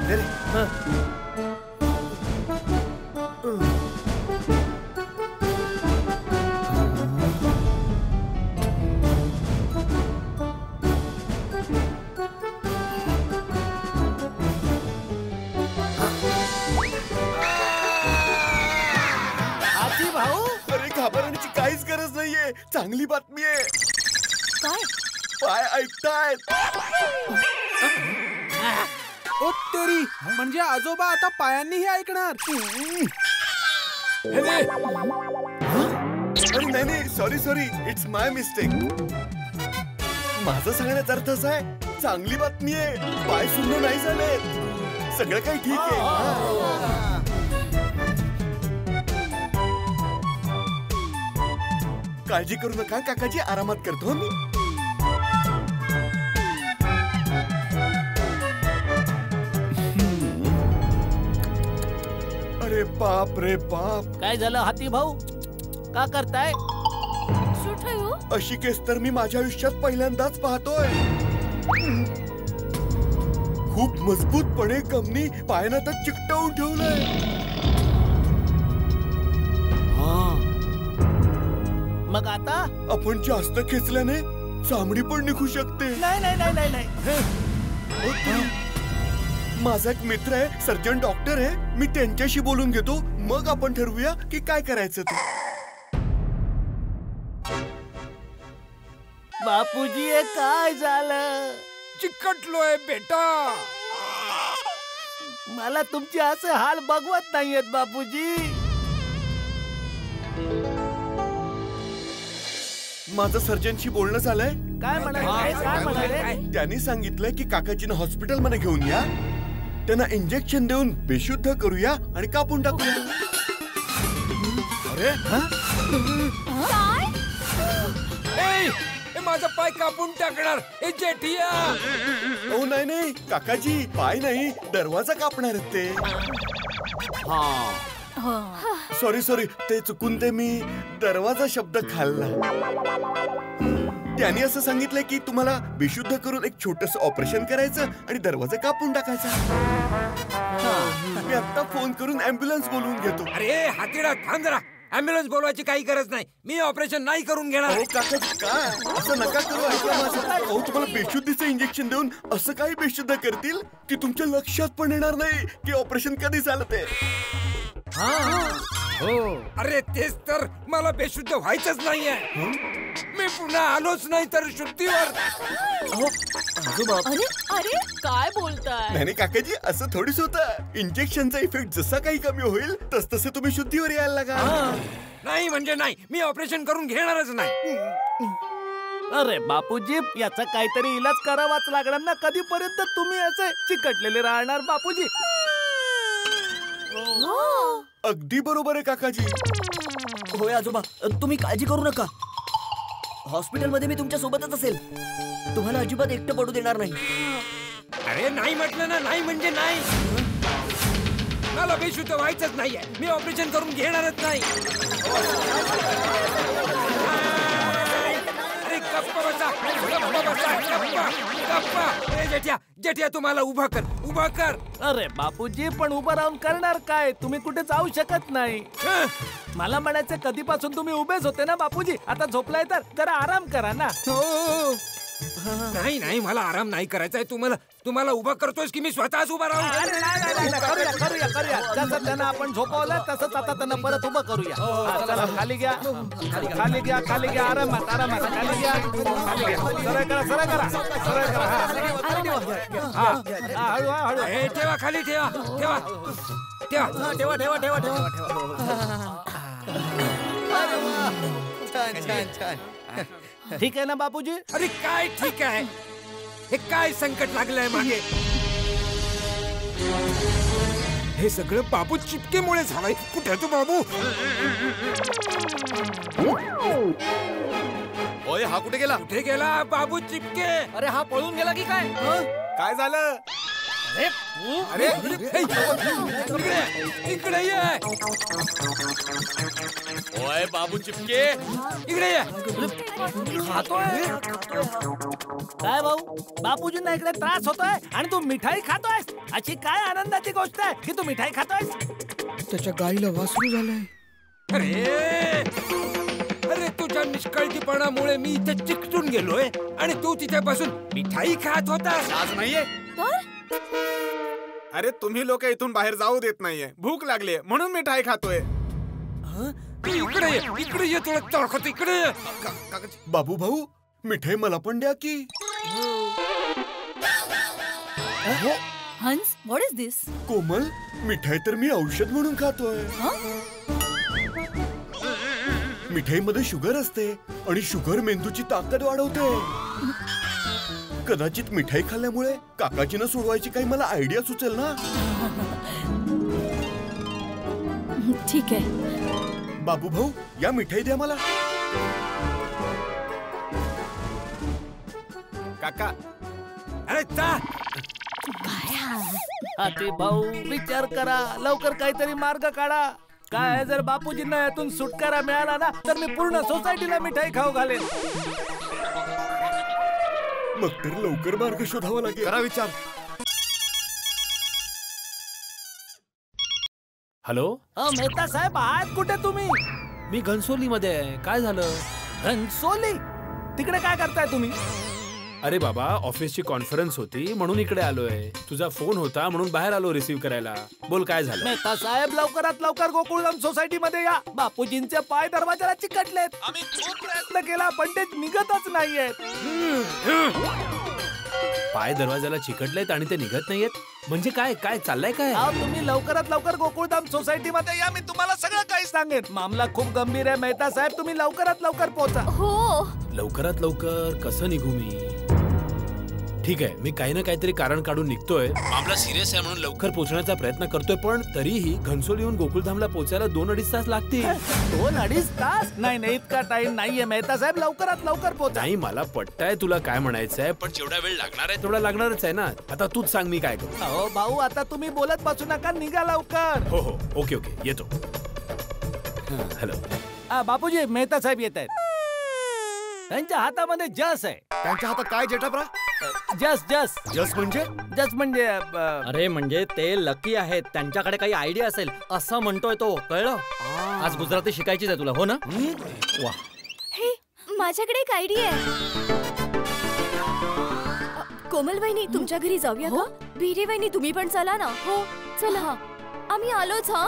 हाती भाऊ, अरे घाबरण्याची काहीच गरज नाहीये. चांगली बातमी आहे. काय? पाय ऐकतायत. ओ तेरी, म्हणजे आजोबा आता पायांनीही ऐकणार. अरे नाही नाही, सॉरी, इट्स माय मिस्टेक. माझं सांगण्याचा अर्थ असा आहे, चांगली बातमी आहे. पाय सुन्न नाही झालेत. सगळं काही ठीक आहे. काळजी करू नका काकाजी, आरामात करतो मी. अरे बाप रे बाप. काय झालं हाती भाऊ? का करताय? अशी केस तर मी माझ्या आयुष्यात पहिल्यांदाच पाहतोय. खूप मजबूतपणे गमनी पायानं तर चिकटवून ठेवलंय. मग आता? आपण जास्त खेचल्याने चामडी पण निघू शकते. नाही. माझा एक मित्र आहे, सर्जन डॉक्टर आहे. मी त्यांच्याशी बोलून घेतो, मग आपण ठरवूया की काय करायचं ते. बापूजी, हे काय झालं? चिकटलोय बेटा. मला तुमचे असे हाल बघवत नाहीयेत बापूजी. माझं सर्जनशी बोलणं झालंय. काय म्हणाले? त्यांनी सांगितलंय की काकाजींना हॉस्पिटलमध्ये घेऊन या, त्यांना इंजेक्शन देऊन बेशुद्ध करूया आणि कापून टाकूया. अरे माझा पाय कापून टाकणार. हे जेठिया. ओ नाही काकाजी, पाय नाही, दरवाजा कापणार आहेत ते. सॉरी, ते चुकून ते मी दरवाजा शब्द खाल्ला. त्यांनी असं सांगितलंय की तुम्हाला बेशुद्ध करून एक छोटस ऑपरेशन करायचं आणि दरवाजा कापून टाकायचा. मी आता फोन करून ऍम्ब्युलन्स बोलवून घेतो. अरे हातीडा, थांब जरा. ऍम्ब्युलन्स बोलवायची काही गरज नाही. मी ऑपरेशन नाही करून घेणार. हो काकाजी, काय असं नका करू. ऐका माझं. अहो, तुम्हाला बेशुद्धीचं इंजेक्शन देऊन असं काही बेशुद्ध करतील की तुमच्या लक्षात पण येणार नाही की ऑपरेशन कधी झालं ते. अरे तेच तर, मला बेशुद्ध व्हायचंच नाहीये. मी पुन्हा आलोच नाही तर शुद्धीवर. अरे काय बोलताय? नाही काकाजी, असं थोडीच होतं. इंजेक्शनचा इफेक्ट जसा काही कमी होईल तसं तुम्ही शुद्धीवर यायला लागा. नाही म्हणजे नाही, मी ऑपरेशन करून घेणारच नाही. अरे बापूजी, याचा काहीतरी इलाज करावाच लागणार ना. कधीपर्यंत तुम्ही असे चिकटलेले राहणार बापूजी? अगदी बरोबर आहे काकाजी. होय आजोबा, तुम्ही काळजी करू नका. हॉस्पिटलमध्ये मी तुमच्या सोबतच असेल. तुम्हाला अजिबात एकटं पडू देणार नाही. अरे नाही म्हटलं ना, नाही म्हणजे नाही. मला बेशुद्ध व्हायचंच नाहीये. मी ऑपरेशन करून घेणारच नाही. अरे गप्पा बसा. जेठ्या तुम्हाला उभा कर. अरे बापूजी, पण उभं राहून करणार काय? तुम्ही कुठे जाऊ शकत नाही. मला म्हणायचं, कधीपासून तुम्ही उभेच होते ना बापूजी. आता झोपलाय तर जरा आराम करा ना. नाही, मला आराम नाही करायचा आहे. तुम्हाला उभा करतोयस की मी स्वतःच उभा राहू? करूया. जसं त्यांना आपण झोपवलं तसंच आता त्यांना परत उभं करूया. चला, खाली घ्या. आरामात. खाली घ्या. सरळ करा. हळू. ठेवा खाली. ठेवा. छान. ठीक आहे ना बापूजी? अरे काय ठीक आहे? हे काय संकट लागलंय मागे? हे सगळं बाबू चिपकेमुळे झालंय. कुठे तू बाबू? ओय, हा कुठे गेला? कुठे गेला बाबू चिपके? अरे हा पळून गेला की काय? काय झालं? अरे इकडे ये. ओय बाबू चिपके, इकडे ये. खातोय काय भाऊ? बापूजींना इकडे त्रास होतोय आणि तू मिठाई खातोय? अशी काय आनंदाची गोष्ट आहे की तू मिठाई खातोय? त्याच्या गाईला वासरू झालंय. अरे तुझ्या निष्काळजीपणामुळे मी इथे चिकटून गेलोय आणि तू तिथे बसून मिठाई खात होतास. आज नाहीये. अरे तुम्ही लोक इथून बाहेर जाऊ देत नाहीये. भूक लागलीये म्हणून मिठाई खातोय. तू इकडे ये, इकडे ये, थोडं तळखत इकडे ये. बाबू भाऊ मिठाई मला पण द्या की. हंस, व्हॉट इज दिस? कोमल, मिठाई तर मी औषध म्हणून खातोय. मिठाईमध्ये शुगर असते आणि शुगर मेंदूची ताकद वाढवते. कदाचित मिठाई खाल्ल्यामुळे काकाजीनं सोडवायची काही मला आयडिया सुचेल ना. ठीक आहे. बाबू भाऊ या मिठाई द्या मला. काका अरे चा. हाती भाऊ विचार करा, लवकर काहीतरी मार्ग काढा. काय जर बापूजींना यातून सुटकारा मिळाला ना तर मी पूर्ण सोसायटीला मिठाई खाऊ घालेन. मग तर लवकर मार्ग शोधावा लागेल. करा विचार. हॅलो, मेहता साहेब आहात कुठे तुम्ही? मी घनसोली मध्ये आहे. काय झालं? घनसोली? तिकडे काय करताय तुम्ही? अरे बाबा, ऑफिसची कॉन्फरन्स होती म्हणून इकडे आलोय. तुझा फोन होता म्हणून बाहेर आलो रिसीव्ह करायला. बोल काय झालं? मेहता साहेब लवकरात लवकर गोकुळधाम सोसायटी मध्ये या. बापूजींचे पाय दरवाजाला चिकटलेत. आम्ही खूप प्रयत्न केला पण ते निघतच नाहीयेत. पाय दरवाजाला चिकटलेत आणि ते निघत नाहीयेत म्हणजे काय? काय चाललंय काय? तुम्ही लवकरात लवकर गोकुळधाम सोसायटी मध्ये या. मी तुम्हाला सगळं काही सांगेन. मामला खूप गंभीर आहे मेहता साहेब. तुम्ही लवकरात लवकर पोहोचा. हो. लवकरात लवकर कसं निघू मी? ठीक आहे, मी काही ना काहीतरी कारण काढून निघतोय. मामला सिरियस आहे म्हणून लवकर पोहोचण्याचा प्रयत्न करतोय. पण तरीही घनसोली येऊन गोकुळधामला पोहोचायला 2-2.5 तास लागतील. 2-2.5 तास? नाही नाही, इतका टाइम नाहीये मेहता साहेब. लवकरात लवकर पोहोचा. नाही, मला पटतंय तुला काय म्हणायचंय, पण जेवढा वेळ लागणार आहे तेवढा लागणारच आहे ना. आता तूच सांग मी काय करू. हो भाऊ, आता तुम्ही बोलत बसू नका. निघा लवकर. हो हो, ओके ओके, येतो. हॅलो. बापूजी, मेहता साहेब येत आहेत. त्यांच्या हातामध्ये जस आहे. त्यांच्या हातात काय जेठाप्रा? जस जस जस म्हणजे? जस म्हणजे अरे म्हणजे ते लकी आहेत. त्यांच्याकडे काही आयडिया असेल असं म्हणतोय तो. कळलं? आज गुजराती शिकायचीच आहे तुला, हो ना? वा. हे, माझ्याकडे एक आयडिया आहे. कोमल वहिनी, तुमच्या घरी जाऊया का? भिरे वहिनी, तुम्ही पण चला ना. हो चला. आम्ही आलोच. हा.